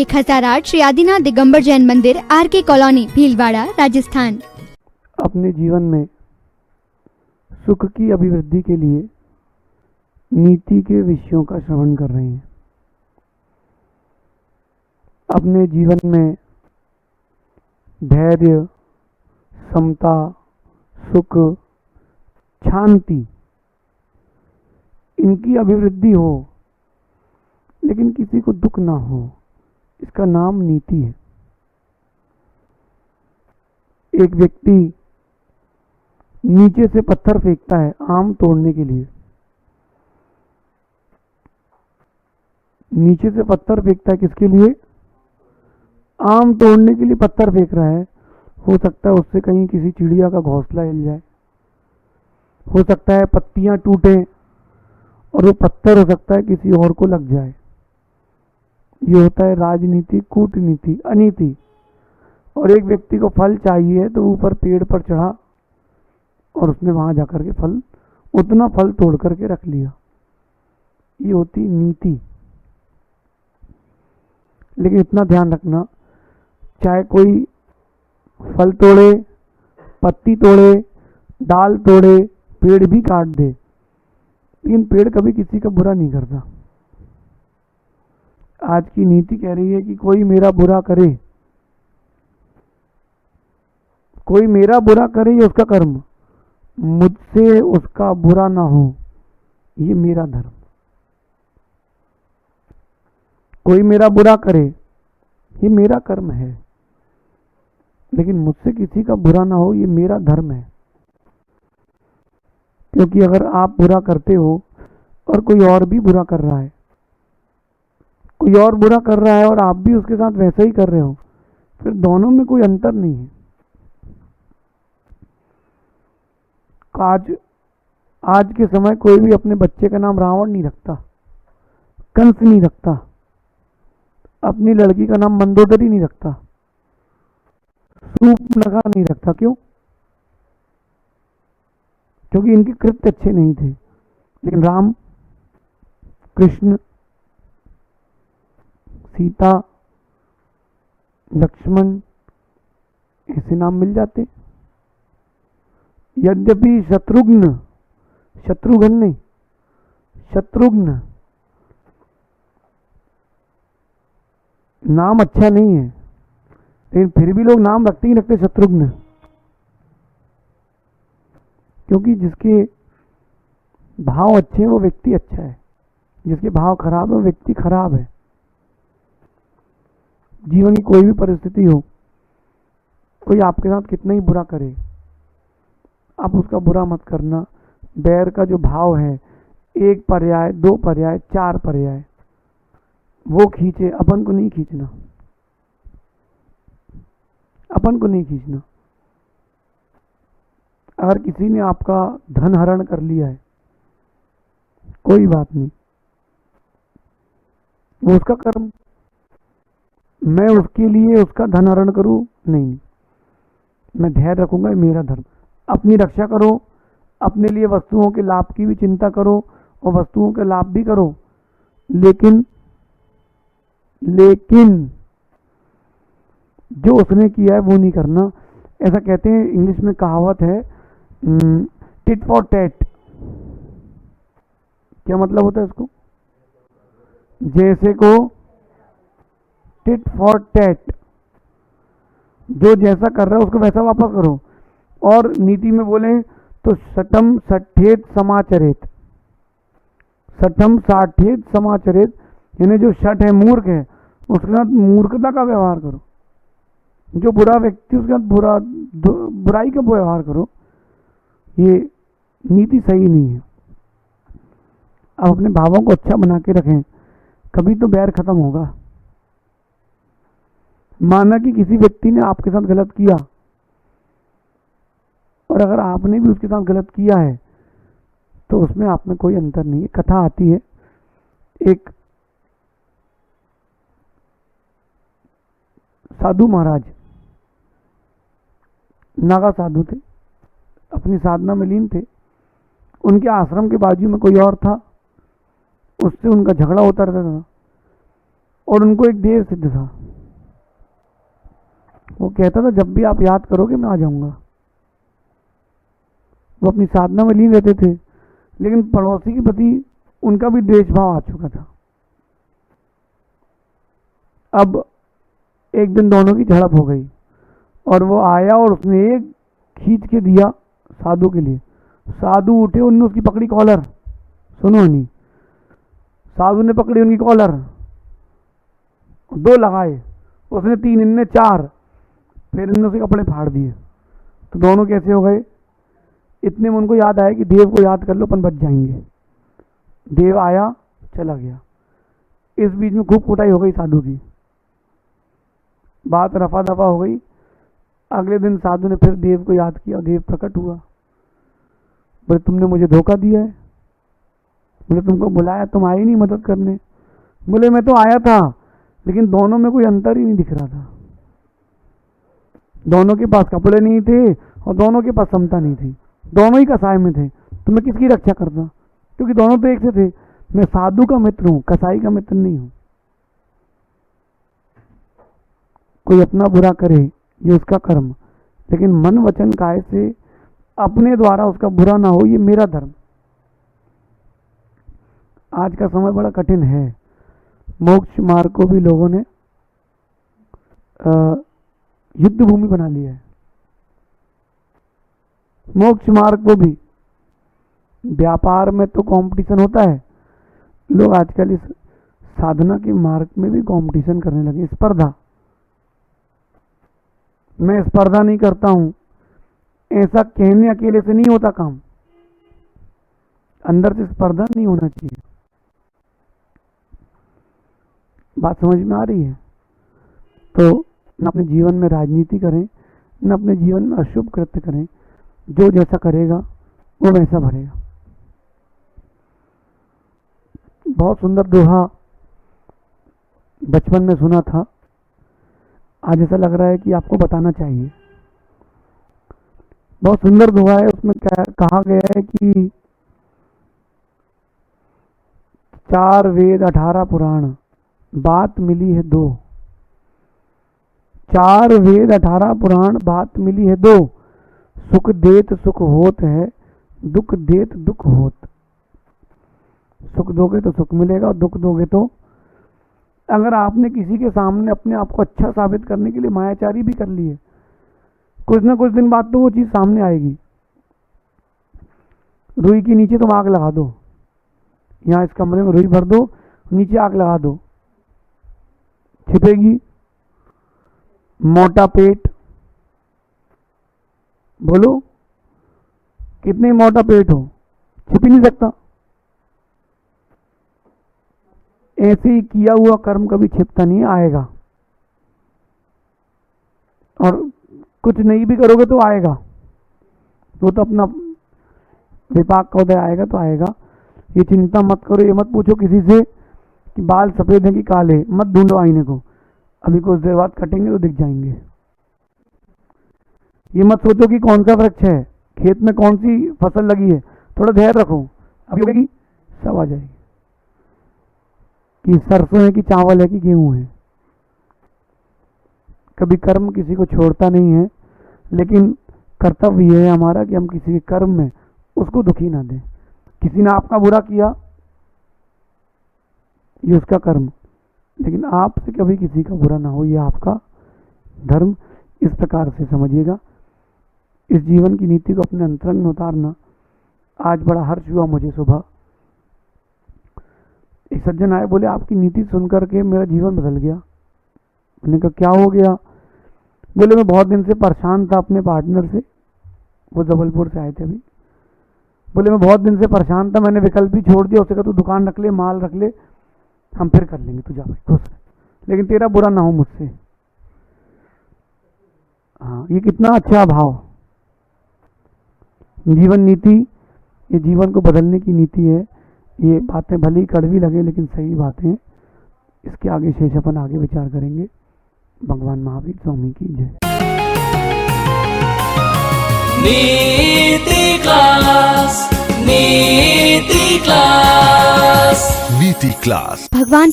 1008 श्री आदिनाथ दिगंबर जैन मंदिर, R K. Colony, Bhilwara, Rajasthan. अपने जीवन में सुख की अभिवृद्धि के लिए नीति के विषयों का श्रवण कर रहे हैं। अपने जीवन में धैर्य, समता, सुख, शांति, इनकी अभिवृद्धि हो, लेकिन किसी को दुख ना हो, इसका नाम नीति है। एक व्यक्ति नीचे से पत्थर फेंकता है आम तोड़ने के लिए। नीचे से पत्थर फेंकता है किसके लिए? आम तोड़ने के लिए पत्थर फेंक रहा है। हो सकता है उससे कहीं किसी चिड़िया का घोंसला हिल जाए, हो सकता है पत्तियां टूटे, और वो पत्थर हो सकता है किसी और को लग जाए। ये होता है राजनीति, कूटनीति, अनीति। और एक व्यक्ति को फल चाहिए तो ऊपर पेड़ पर चढ़ा और उसने वहां जाकर के उतना फल तोड़ करके रख लिया। ये होती नीति। लेकिन इतना ध्यान रखना, चाहे कोई फल तोड़े, पत्ती तोड़े, डाल तोड़े, पेड़ भी काट दे, लेकिन पेड़ कभी किसी का बुरा नहीं करता। आज की नीति कह रही है कि कोई मेरा बुरा करे, कोई मेरा बुरा करे ये उसका कर्म, मुझसे उसका बुरा ना हो ये मेरा धर्म। कोई मेरा बुरा करे ये मेरा कर्म है, लेकिन मुझसे किसी का बुरा ना हो ये मेरा धर्म है। क्योंकि अगर आप बुरा करते हो और कोई और भी बुरा कर रहा है, कोई और बुरा कर रहा है और आप भी उसके साथ वैसा ही कर रहे हो, फिर दोनों में कोई अंतर नहीं है। आज के समय कोई भी अपने बच्चे का नाम रावण नहीं रखता, कंस नहीं रखता, अपनी लड़की का नाम मंदोदरी नहीं रखता, सूर्पनखा नहीं रखता। क्यों? क्योंकि इनके कृत्य अच्छे नहीं थे। लेकिन राम, कृष्ण, सीता, लक्ष्मण, ऐसे नाम मिल जाते। यद्यपि शत्रुघ्न नाम अच्छा नहीं है, लेकिन फिर भी लोग नाम रखते ही रखते शत्रुघ्न। क्योंकि जिसके भाव अच्छे हैं वो व्यक्ति अच्छा है, जिसके भाव खराब है वो व्यक्ति खराब है। जीवन की कोई भी परिस्थिति हो, कोई आपके साथ कितना ही बुरा करे, आप उसका बुरा मत करना। बैर का जो भाव है, एक पर्याय, दो पर्याय, चार पर्याय, वो खींचे, अपन को नहीं खींचना, अपन को नहीं खींचना। अगर किसी ने आपका धन हरण कर लिया है, कोई बात नहीं, वो उसका कर्म। मैं उसके लिए उसका धन हरण करूं? नहीं, मैं धैर्य रखूंगा, मेरा धर्म। अपनी रक्षा करो, अपने लिए वस्तुओं के लाभ की भी चिंता करो और वस्तुओं के लाभ भी करो, लेकिन जो उसने किया है वो नहीं करना। ऐसा कहते हैं, इंग्लिश में कहावत है, टिट फॉर टैट। क्या मतलब होता है इसको? जैसे को टिट फॉर टैट, जो जैसा कर रहा है उसको वैसा वापस करो। और नीति में बोले तो सठम सठेत समाचरेत, सठम साठेत समाचरेत, यानी जो शठ है, मूर्ख है, उसके साथ मूर्खता का व्यवहार करो। जो बुरा व्यक्ति उसके साथ बुराई का व्यवहार करो। ये नीति सही नहीं है। आप अपने भावों को अच्छा बना के रखें, कभी तो बैर खत्म होगा। माना कि किसी व्यक्ति ने आपके साथ गलत किया, और अगर आपने भी उसके साथ गलत किया है, तो उसमें आप में कोई अंतर नहीं है। कथा आती है, एक साधु महाराज, नागा साधु थे, अपनी साधना में लीन थे। उनके आश्रम के बाजू में कोई और था, उससे उनका झगड़ा होता रहता था। और उनको एक देव सिद्ध था। वो कहता था जब भी आप याद करोगे मैं आ जाऊंगा। वो अपनी साधना में लीन रहते थे, लेकिन पड़ोसी के प्रति उनका भी द्वेष भाव आ चुका था। अब एक दिन दोनों की झड़प हो गई और वो आया और उसने एक खींच के दिया साधु के लिए। साधु उठे, उन्होंने उसकी पकड़ी कॉलर, सुनो नहीं, साधु ने पकड़ी उनकी कॉलर, 2 लगाए, उसने 3, इनने 4, फिर इनने उसके कपड़े फाड़ दिए। तो दोनों कैसे हो गए? इतने में उनको याद आया कि देव को याद कर लो, अपन बच जाएंगे। देव आया, चला गया। इस बीच में खूब कुटाई हो गई साधु की, बात रफा दफा हो गई। अगले दिन साधु ने फिर देव को याद किया, देव प्रकट हुआ। बोले तुमने मुझे धोखा दिया है, बोले तुमको बुलाया, तुम आए नहीं मदद करने। बोले मैं तो आया था, लेकिन दोनों में कोई अंतर ही नहीं दिख रहा था। दोनों के पास कपड़े नहीं थे और दोनों के पास समता नहीं थी, दोनों ही कसाई में थे। तो मैं किसकी रक्षा करता? क्योंकि दोनों तो एक से थे। मैं साधु का मित्र हूं, कसाई का मित्र नहीं हूं। कोई अपना बुरा करे ये उसका कर्म, लेकिन मन वचन काय से अपने द्वारा उसका बुरा ना हो, ये मेरा धर्म। आज का समय बड़ा कठिन है। मोक्ष मार्ग को भी लोगों ने युद्ध भूमि बना लिया है। मोक्ष मार्ग को भी, व्यापार में तो कंपटीशन होता है, लोग आजकल इस साधना के मार्ग में भी कंपटीशन करने लगे, स्पर्धा। मैं स्पर्धा नहीं करता हूं, ऐसा कहने अकेले से नहीं होता काम, अंदर से स्पर्धा नहीं होना चाहिए। बात समझ में आ रही है? तो न अपने जीवन में राजनीति करें, न अपने जीवन में अशुभ कृत्य करें। जो जैसा करेगा वो वैसा भरेगा। बहुत सुंदर दोहा बचपन में सुना था, आज ऐसा लग रहा है कि आपको बताना चाहिए। बहुत सुंदर दोहा है, उसमें क्या कहा गया है कि 4 वेद 18 पुराण, बात मिली है 2। 4 वेद 18 पुराण, बात मिली है 2। सुख देत सुख होत है, दुख देत दुख होत। सुख दोगे तो सुख मिलेगा और दुख दोगे तो, अगर आपने किसी के सामने अपने आप को अच्छा साबित करने के लिए मायाचारी भी कर लिए, कुछ ना कुछ दिन बाद तो वो चीज सामने आएगी। रुई के नीचे तुम आग लगा दो, यहाँ इस कमरे में रुई भर दो, नीचे आग लगा दो, छिपेगी? मोटा पेट, बोलो कितने मोटा पेट हो, छिप ही नहीं सकता। ऐसे ही किया हुआ कर्म कभी छिपता नहीं, आएगा। और कुछ नहीं भी करोगे तो आएगा, वो तो अपना विपाक का उदय आएगा तो आएगा। ये चिंता मत करो, ये मत पूछो किसी से कि बाल सफेद हैं कि काले, मत ढूंढो आईने को, अभी कुछ देर बाद कटेंगे तो दिख जाएंगे। ये मत सोचो कि कौन सा वृक्ष है, खेत में कौन सी फसल लगी है, थोड़ा धैर्य रखो, अभी होगी सब आ जाएगी। कि सरसों है कि चावल है कि गेहूं है। कभी कर्म किसी को छोड़ता नहीं है, लेकिन कर्तव्य यह है हमारा कि हम किसी के कर्म में उसको दुखी ना दें। किसी ने आपका बुरा किया, ये उसका कर्म, लेकिन आपसे कभी किसी का बुरा ना हो, ये आपका धर्म। इस प्रकार से समझिएगा। इस जीवन की नीति को अपने अंतरंग में उतारना। आज बड़ा हर्ष हुआ मुझे सुबह, एक सज्जन आए, बोले आपकी नीति सुनकर के मेरा जीवन बदल गया। मैंने कहा क्या हो गया? बोले मैं बहुत दिन से परेशान था अपने पार्टनर से, वो जबलपुर से आए थे अभी। बोले मैं बहुत दिन से परेशान था, मैंने विकल्प ही छोड़ दिया। उससे कहा तू दुकान रख ले, माल रख ले, हम फिर कर लेंगे, तू जा भाई खुश है, लेकिन तेरा बुरा ना हो मुझसे। हाँ, ये कितना अच्छा भाव। जीवन नीति, ये जीवन को बदलने की नीति है। ये बातें भली कड़वी लगे, लेकिन सही बातें। इसके आगे शेष अपन आगे विचार करेंगे। भगवान महावीर स्वामी की जय। नीति क्लास, नीति क्लास, नीति क्लास। भगवान